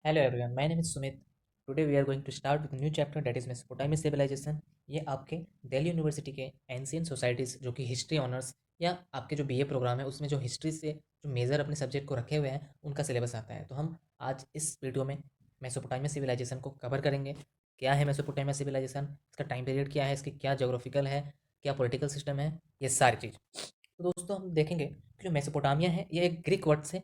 Hello everyone, my name is Sumit. Today we are going to start with a new chapter that is Mesopotamian civilization. ये आपके Delhi university के ancient societies जो कि history honours या आपके जो BA programme है उसमें जो हिस्ट्री से जो मेजर अपने सब्जेक्ट को रखे हुए हैं उनका सिलेबस आता है। तो हम आज इस वीडियो में मेसोपोटामिया सिविलाइजेशन को कवर करेंगे। क्या है मेसोपोटामिया सिविलाइजेशन, इसका टाइम पीरियड क्या है, इसकी क्या जोग्राफिकल है, क्या पॉलिटिकल सिस्टम है, ये सारी चीज़। तो दोस्तों हम देखेंगे कि जो मेसोपोटामिया है ये एक ग्रीक वर्ड से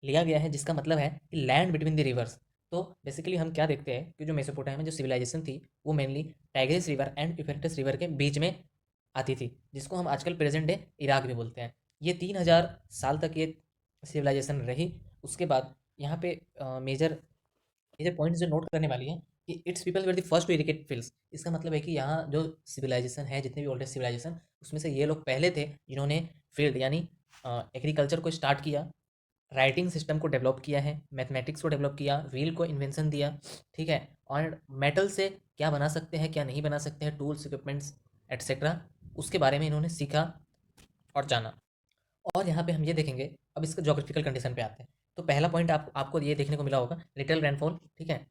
लिया गया है जिसका मतलब है कि लैंड बिटवीन द रिवर्स। तो बेसिकली हम क्या देखते हैं कि जो मेसोपोटामिया में जो सिविलाइजेशन थी वो mainly Tigris river and Euphrates river के बीच में आती थी, जिसको हम आजकल प्रेजेंट डे इराक भी बोलते हैं। ये 3000 साल तक ये सिविलाइजेशन रही। उसके बाद यहाँ पे मेजर मेजर पॉइंट्स जो नोट करने वाली है कि it's people were the first to irrigate fields. इसका मतलब है कि यहाँ जो सिविलाइजेशन है, जितने भी ओल्डेस्ट सिविलाइजेशन, उसमें से ये लोग पहले थे जिन्होंने फील्ड यानी एग्रीकल्चर को स्टार्ट किया, राइटिंग सिस्टम को डेवलप किया है, मैथमेटिक्स को डेवलप किया, व्हील को इन्वेंशन दिया। ठीक है, और मेटल से क्या बना सकते हैं क्या नहीं बना सकते हैं, टूल्स इक्विपमेंट्स एटसेट्रा, उसके बारे में इन्होंने सीखा और जाना। और यहाँ पे हम ये देखेंगे, अब इसका जोग्राफिकल कंडीशन पे आते हैं। तो पहला पॉइंट आपको ये देखने को मिला होगा, लिटिल रेनफॉल। ठीक है,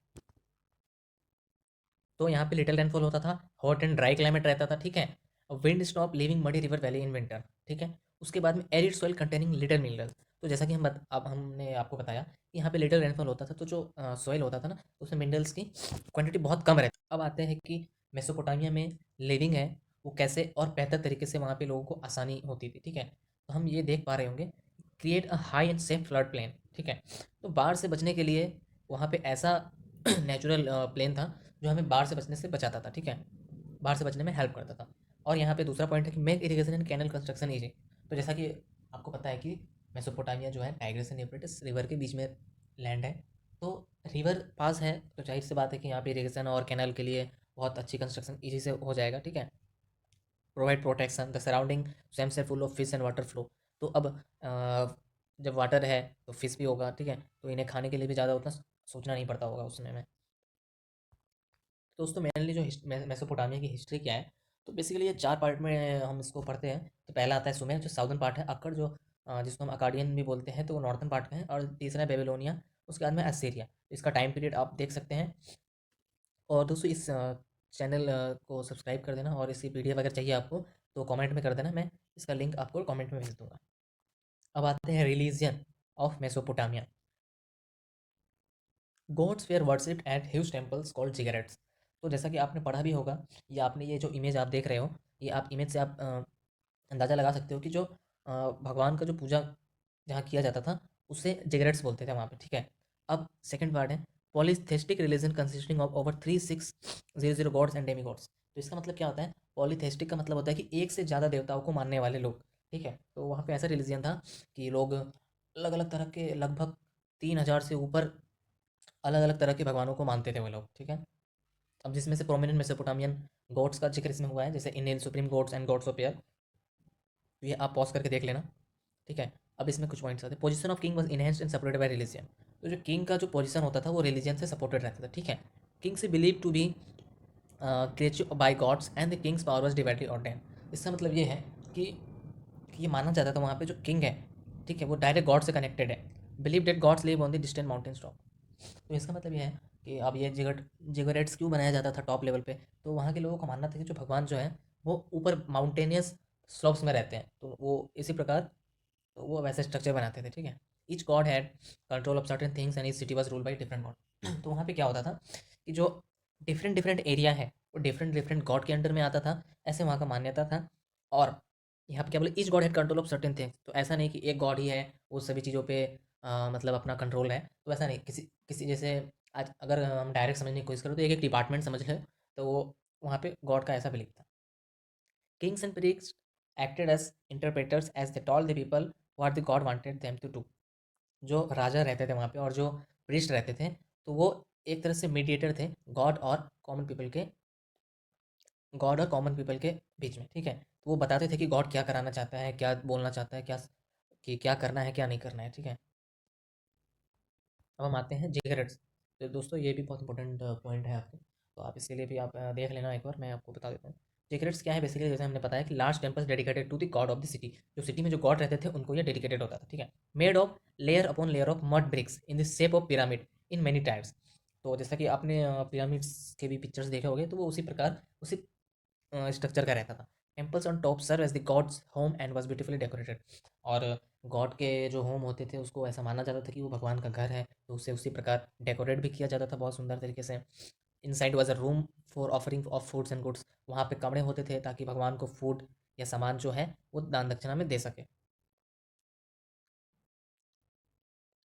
तो यहाँ पे लिटिल रेनफॉल होता था, हॉट एंड ड्राई क्लाइमेट रहता था। ठीक है, wind stop living muddy river valley in winter. ठीक है, उसके बाद में arid soil containing little mineral. तो जैसा कि अब हमने आपको बताया कि यहाँ पे लिटिल रेनफॉल होता था, तो जो सॉइल होता था ना, तो उसमें मिनरल्स की क्वांटिटी बहुत कम रहती। अब आते हैं कि मेसोपोटामिया में लिविंग है वो कैसे और बेहतर तरीके से वहाँ पे लोगों को आसानी होती थी। ठीक है, तो हम ये देख पा रहे होंगे, create a high and safe flood plain. ठीक है, तो बाढ़ से बचने के लिए वहाँ पे ऐसा नेचुरल प्लेन था जो हमें बाढ़ से बचने से बचाता था। ठीक है, बाढ़ से बचने में हेल्प करता था। और यहाँ पे दूसरा पॉइंट है कि make irrigation and canal construction easy. तो जैसा कि आपको पता है कि मेसोपोटामिया जो है टाइग्रिस एंड यूफ्रेटिस रिवर के बीच में लैंड है। तो रिवर पास है तो जाहिर सी बात है कि यहाँ पे इरिगेशन और कैनल के लिए बहुत अच्छी कंस्ट्रक्शन ईजी से हो जाएगा। ठीक है, प्रोवाइड प्रोटेक्शन द सराउंडिंग स्वयं से full of fish and water flow. तो अब जब वाटर है तो फिश भी होगा। ठीक है, तो इन्हें खाने के लिए भी ज़्यादा उतना सोचना नहीं पड़ता होगा उसमें में। तो दोस्तों मेनली जो मेसोपोटामिया की हिस्ट्री क्या है, तो बेसिकली ये 4 पार्ट में हम इसको पढ़ते हैं। तो पहला आता है सुमेर जो साउदर्न पार्ट है, अक्कड़ जो जिसको हम अकाडियन भी बोलते हैं, तो वो नॉर्थन पार्ट में है। और तीसरा है बेबीलोनिया, उसके बाद में असीरिया। इसका टाइम पीरियड आप देख सकते हैं। और दोस्तों इस चैनल को सब्सक्राइब कर देना, और इसकी पीडीएफ अगर चाहिए आपको तो कमेंट में कर देना, मैं इसका लिंक आपको कमेंट में भेज दूंगा। अब आते हैं religion of Mesopotamia. Gods were worshipped at huge temples called ziggurats. तो जैसा कि आपने पढ़ा भी होगा, या आपने ये जो इमेज आप देख रहे हो, ये आप इमेज से आप अंदाज़ा लगा सकते हो कि जो भगवान का जो पूजा जहाँ किया जाता था उसे जिगरेट्स बोलते थे वहाँ पे। ठीक है, अब सेकंड पार्ट है polytheistic religion consisting of over 3600 gods and demigods. तो इसका मतलब क्या होता है, पॉलीथेस्टिक का मतलब होता है कि एक से ज़्यादा देवताओं को मानने वाले लोग। ठीक है, तो वहाँ पे ऐसा रिलीजन था कि लोग अलग अलग तरह के, लगभग 3000 से ऊपर अलग अलग तरह के भगवानों को मानते थे वो लोग। ठीक है, अब जिसमें से प्रोमिनेंट मेसोपोटामियन गॉड्स का जिक्र इसमें हुआ है, जैसे Enlil supreme gods and gods of air. तो ये आप पॉज करके देख लेना। ठीक है, अब इसमें कुछ पॉइंट्स आते हैं। Position of king was enhanced and supported by religion. तो जो किंग का जो पोजीशन होता था वो रिलीजन से सपोर्टेड रहता था। ठीक है, किंग से believe to be creature by gods and the king's power was divinely ordained. इसका मतलब ये है कि ये माना जाता था वहाँ पे जो किंग है, ठीक है, वो डायरेक्ट गॉड से कनेक्टेड है। Believe that gods live on the distant mountain top. तो इसका मतलब ये है कि अब ये जिगरेट्स क्यों बनाया जाता था टॉप लेवल पे, तो वहाँ के लोगों का मानना था कि जो भगवान जो है वो ऊपर माउंटेनियस स्लोप्स में रहते हैं, तो वो इसी प्रकार तो वो वैसे स्ट्रक्चर बनाते थे। ठीक है, each God had control of certain things and each city was ruled by different God. तो वहाँ पे क्या होता था कि जो डिफरेंट डिफरेंट एरिया है वो डिफरेंट डिफरेंट गॉड के अंडर में आता था, ऐसे वहाँ का मान्यता था। और यहाँ पे क्या बोले, each God had control of certain things. तो ऐसा नहीं कि एक गॉड ही है वो सभी चीज़ों पे मतलब अपना कंट्रोल है। तो ऐसा नहीं, किसी किसी जैसे आज अगर हम डायरेक्ट समझने की कोशिश करें तो एक एक डिपार्टमेंट समझ ले, तो वो वहाँ पे गॉड का ऐसा बिलीफ था। Kings and priests acted as interpreters as they told the people what the god wanted them to do। जो राजा रहते थे वहाँ पे और जो प्रीस्ट रहते थे, तो वो एक तरह से मीडिएटर थे गॉड और कॉमन पीपल के बीच में। ठीक है, तो वो बताते थे कि गॉड क्या कराना चाहता है, क्या बोलना चाहता है, क्या कि क्या करना है क्या नहीं करना है। ठीक है, अब हम आते हैं जिगरेट्स। तो दोस्तों ये भी बहुत इंपॉर्टेंट पॉइंट है आपके, तो आप इसके लिए भी आप देख लेना एक बार, मैं आपको बता देता हूँ। जिगरेट्स क्या है, बेसिकली जैसे हमने बताया कि large temples dedicated to the god of the city. जो सिटी में जो गॉड रहते थे उनको ये डेडिकेटेड होता था। ठीक है, made of layer upon layer of mud bricks in the shape of pyramid. In many types. तो जैसा कि आपने पिरामिड्स के भी पिक्चर्स देखे होंगे, तो वो उसी प्रकार उसी स्ट्रक्चर का रहता था। Temples on top serve as the gods home and was beautifully decorated. और गॉड के जो होम होते थे उसको ऐसा माना जाता था कि वो भगवान का घर है, तो उसे उसी प्रकार डेकोरेट भी किया जाता था बहुत सुंदर तरीके से। Inside was a room for offering of foods and goods. वहाँ पे कमरे होते थे ताकि भगवान को फूड या सामान जो है वो दान दक्षिणा में दे सके।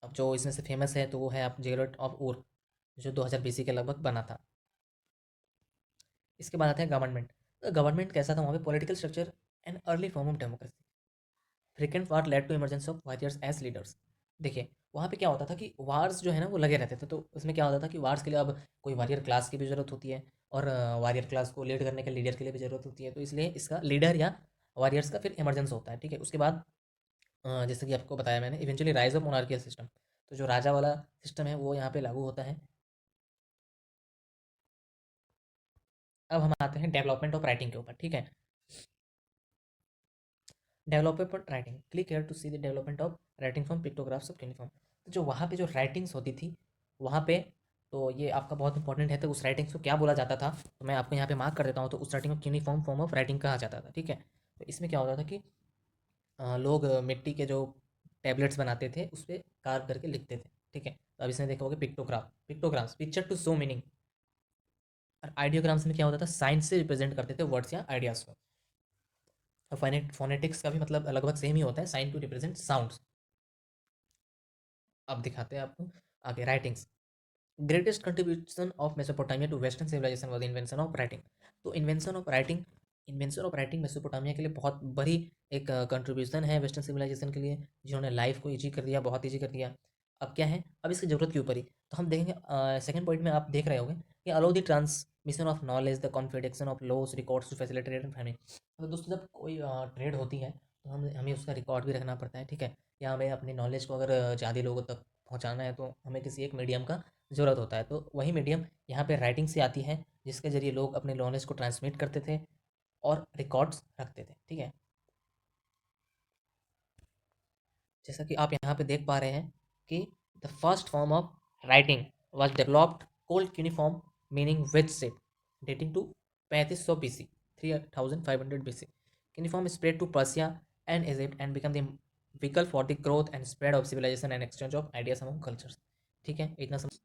अब जो इसमें से फेमस है तो वो है आप जेरेट ऑफ ऊर, जो 2000 बीसी के लगभग बना था। इसके बाद आते हैं गवर्नमेंट। तो गवर्नमेंट कैसा था वहाँ पे? Political structure and early form of democracy. Frequent war led to emergence of warriors as leaders. देखिए, वहाँ पे क्या होता था कि वार्स जो है ना वो लगे रहते थे, तो उसमें क्या होता था कि वार्स के लिए अब कोई वॉरियर क्लास की भी ज़रूरत होती है, और वॉरियर क्लास को लीड करने के लीडर के लिए भी ज़रूरत होती है, तो इसलिए इसका लीडर या वॉरियर्स का फिर इमरजेंस होता है। ठीक है, उसके बाद जैसे कि आपको बताया मैंने, eventually rise of monarchial system. तो जो राजा वाला सिस्टम है वो यहाँ पे लागू होता है। अब हम आते हैं डेवलपमेंट ऑफ राइटिंग के ऊपर। ठीक है, development of writing, click here to see the development of writing from pictographs of uniform. तो जो वहाँ पे जो राइटिंग्स होती थी वहाँ पे, तो ये आपका बहुत इंपॉर्टेंट है, तो उस राइटिंग्स को क्या बोला जाता था, तो मैं आपको यहाँ पे मार्क कर देता हूँ। तो उस राइटिंग को यूनिफॉर्म फॉर्म ऑफ राइटिंग कहा जाता था। ठीक है, तो इसमें क्या होता था कि लोग मिट्टी के जो टैबलेट्स बनाते थे उस पर कार्व करके लिखते थे। ठीक है, तो अब इसमें देखा होगा pictograph, pictograms, picture to show meaning. और आइडियोग्राम्स में क्या होता था? साइंस से रिप्रेजेंट करते थे वर्ड्स या आइडियाज को। और फोनेटिक्स का भी मतलब लगभग सेम ही होता है, साइन टू रिप्रेजेंट साउंड्स। अब दिखाते हैं आपको आगे writings. Greatest contribution of Mesopotamia to western civilization was invention of writing. तो इन्वेंशन ऑफ राइटिंग मेसोपोटामिया के लिए बहुत बड़ी एक कंट्रीब्यूशन है वेस्टर्न सिविलाइजेशन के लिए, जिन्होंने लाइफ को ईजी कर दिया, बहुत ईजी कर दिया। अब क्या है, अब इसकी जरूरत क्यों पड़ी, तो हम देखेंगे सेकंड पॉइंट में। आप देख रहे होंगे कि allow the transmission of knowledge, the codification of laws records to facilitate trade and farming. तो दोस्तों, जब कोई ट्रेड होती है तो हमें उसका रिकॉर्ड भी रखना पड़ता है। ठीक है, या हमें अपनी नॉलेज को अगर ज़्यादा लोगों तक पहुँचाना है तो हमें किसी एक मीडियम का ज़रूरत होता है। तो वही मीडियम यहाँ पे राइटिंग से आती है, जिसके ज़रिए लोग अपने नॉलेज को ट्रांसमिट करते थे और रिकॉर्ड्स रखते थे। ठीक है, जैसा कि आप यहाँ पे देख पा रहे हैं कि the first form of writing was developed called uniform meaning wedge shaped, dating to 3500 BC, 3500 BC। Uniform spread to Persia and Egypt and become the vehicle for the growth and spread of civilization and exchange of ideas among cultures. ठीक है, इतना समझ।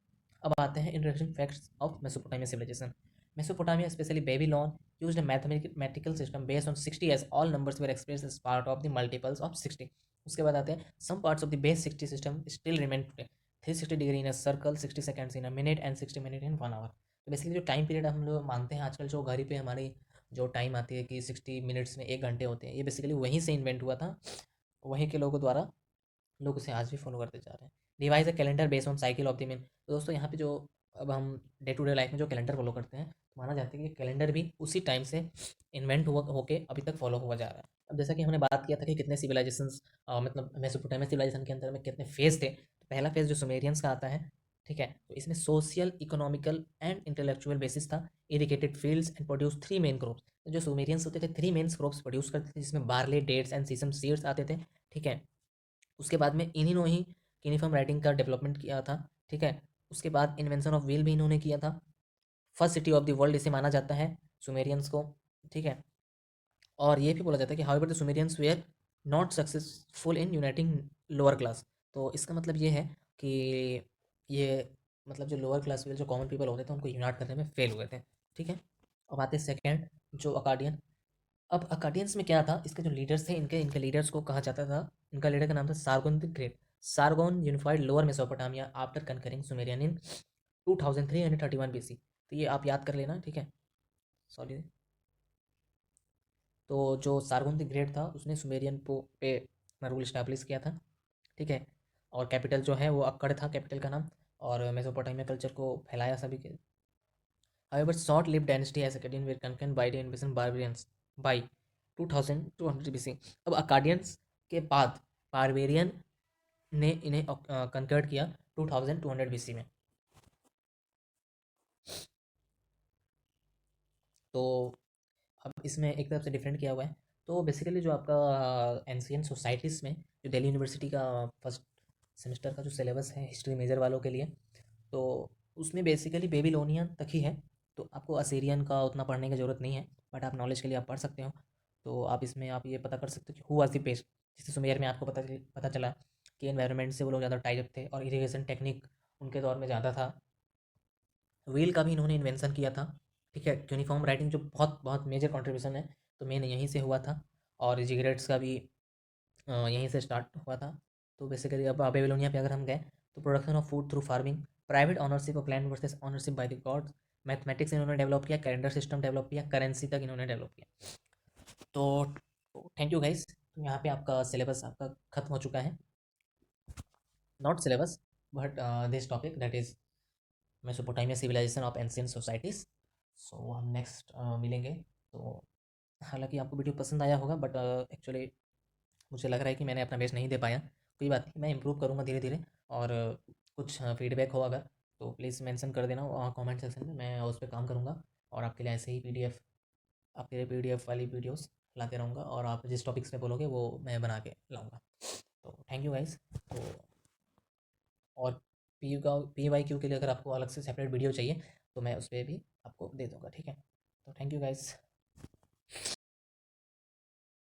अब आते हैं introduction facts of Mesopotamia civilization. Mesopotamia, specially Babylon, used a mathematical system based on 60 as all numbers were expressed as part of the multiples of 60। उसके बाद आते हैं some parts of the base 60 system still remain today, 360 degree in a circle, 60 seconds in a minute and 60 minute in 1 hour. तो basically जो time period हम लोग मानते हैं आजकल, जो घड़ी पे हमारी जो टाइम आती है कि 60 मिनट्स में 1 घंटे होते हैं, ये बेसिकली वहीं से इन्वेंट हुआ था, वहीं के लोगों द्वारा। लोग उसे आज भी फॉलो करते जा रहे हैं। Revise a calendar based on cycle of the mean. तो दोस्तों, यहाँ पे जो अब हम डे टू डे लाइफ में जो कैलेंडर फॉलो करते हैं, तो माना जाता है कि कैलेंडर भी उसी टाइम से इन्वेंट हुआ होके अभी तक फॉलो हुआ जा रहा है। अब जैसा कि हमने बात किया था कि कितने सिविलाइजेशंस, मतलब मेसोपोटामिया सिविलाइजेशन के अंदर में कितने फेज थे, तो पहला फेज जो सुमेरियंस का आता है। ठीक है, तो इसमें social, economical and intellectual basis था। Irrigated fields and produce 3 main crops. तो जो सुमेरियंस होते थे 3 मेन क्रॉप्स प्रोड्यूस करते थे, जिसमें barley, dates and sesame seeds आते थे। ठीक है, उसके बाद में इन्हीं ही यूनिफॉर्म राइटिंग का डेवलपमेंट किया था। ठीक है, उसके बाद इन्वेंशन ऑफ व्हील भी इन्होंने किया था। First city of the world इसे माना जाता है सुमेरियंस को। ठीक है, और ये भी बोला जाता है कि however the Sumerians were not successful in uniting lower class. तो इसका मतलब ये है कि ये, मतलब जो लोअर क्लास जो कॉमन पीपल होते थे उनको यूनाइट करने में फेल हुए थे। ठीक है, अब आते हैं सेकेंड, जो अकाडियन। अब अकाडियंस में क्या था, इसके जो लीडर्स थे, इनके इनके लीडर्स को कहा जाता था, इनका लीडर का नाम था Sargon the great. Sargon unified lower Mesopotamia after conquering Sumerian in 2331 BC। तो ये आप याद कर लेना। ठीक है, सॉरी। तो जो सारगोन द ग्रेट था उसने सुमेरियन पे अपना रूल इस्टेब्लिश किया था। ठीक है, और कैपिटल जो है वो अक्कड़ था, कैपिटल का नाम, और मेसोपोटामिया कल्चर को फैलाया सभी के। However, short-lived dynasty as Akkadian were conquered by the invasion barbarians by 2200 BC। अब अकाडियंस के बाद बारबेरियन ने इन्हें कनकर्ड किया 2200 BC में। तो अब इसमें एक तरफ से डिफरेंट किया हुआ है। तो बेसिकली जो आपका एंशियंट सोसाइटीज़ में, जो दिल्ली यूनिवर्सिटी का फर्स्ट सेमेस्टर का जो सिलेबस है हिस्ट्री मेजर वालों के लिए, तो उसमें बेसिकली बेबीलोनियन तक ही है, तो आपको असीरियन का उतना पढ़ने की ज़रूरत नहीं है, बट आप नॉलेज के लिए आप पढ़ सकते हो। तो आप इसमें आप ये पता कर सकते हो कि हु वाज़ द पेस्ट। जैसे सुमेर में आपको पता चला कि एनवायरनमेंट से वो लोग ज़्यादा टाई अप थे और इरिगेशन टेक्निक उनके दौर में ज़्यादा था। व्हील का भी इन्होंने इन्वेंशन किया था, ठीक है। यूनिफॉर्म राइटिंग जो बहुत बहुत मेजर कंट्रीब्यूशन है, तो मेन यहीं से हुआ था। और जिगरेट्स का भी यहीं से स्टार्ट हुआ था। तो बेसिकली अब बेबीलोनिया पे अगर हम गए, तो production of food through farming, private ownership of land versus ownership by the gods, mathematics इन्होंने डेवलप किया, कैलेंडर सिस्टम डेवलप किया, करेंसी तक इन्होंने डेवलप किया। तो थैंक यू गाइस। तो यहाँ पे आपका सिलेबस आपका खत्म हो चुका है, not syllabus but this topic that is Mesopotamia civilisation of ancient societies. So हम नेक्स्ट मिलेंगे। तो हालांकि आपको वीडियो पसंद आया होगा, बट एक्चुअली मुझे लग रहा है कि मैंने अपना बेस्ट नहीं दे पाया। कोई बात नहीं, मैं इम्प्रूव करूँगा धीरे धीरे। और कुछ फीडबैक हो अगर, तो प्लीज़ मेंशन कर देना कमेंट सेक्शन में, मैं उस पर काम करूँगा। और आपके लिए ऐसे ही पीडीएफ, आपके लिए पीडीएफ वाली वीडियोस लाते रहूँगा, और आप जिस टॉपिक्स में बोलोगे वो मैं बना के लाऊँगा। तो थैंक यू गाइस। तो और PYQ के लिए अगर आपको अलग से सेपरेट वीडियो चाहिए, तो मैं उस पर भी आपको दे दूँगा, ठीक है। तो थैंक यू गाइस।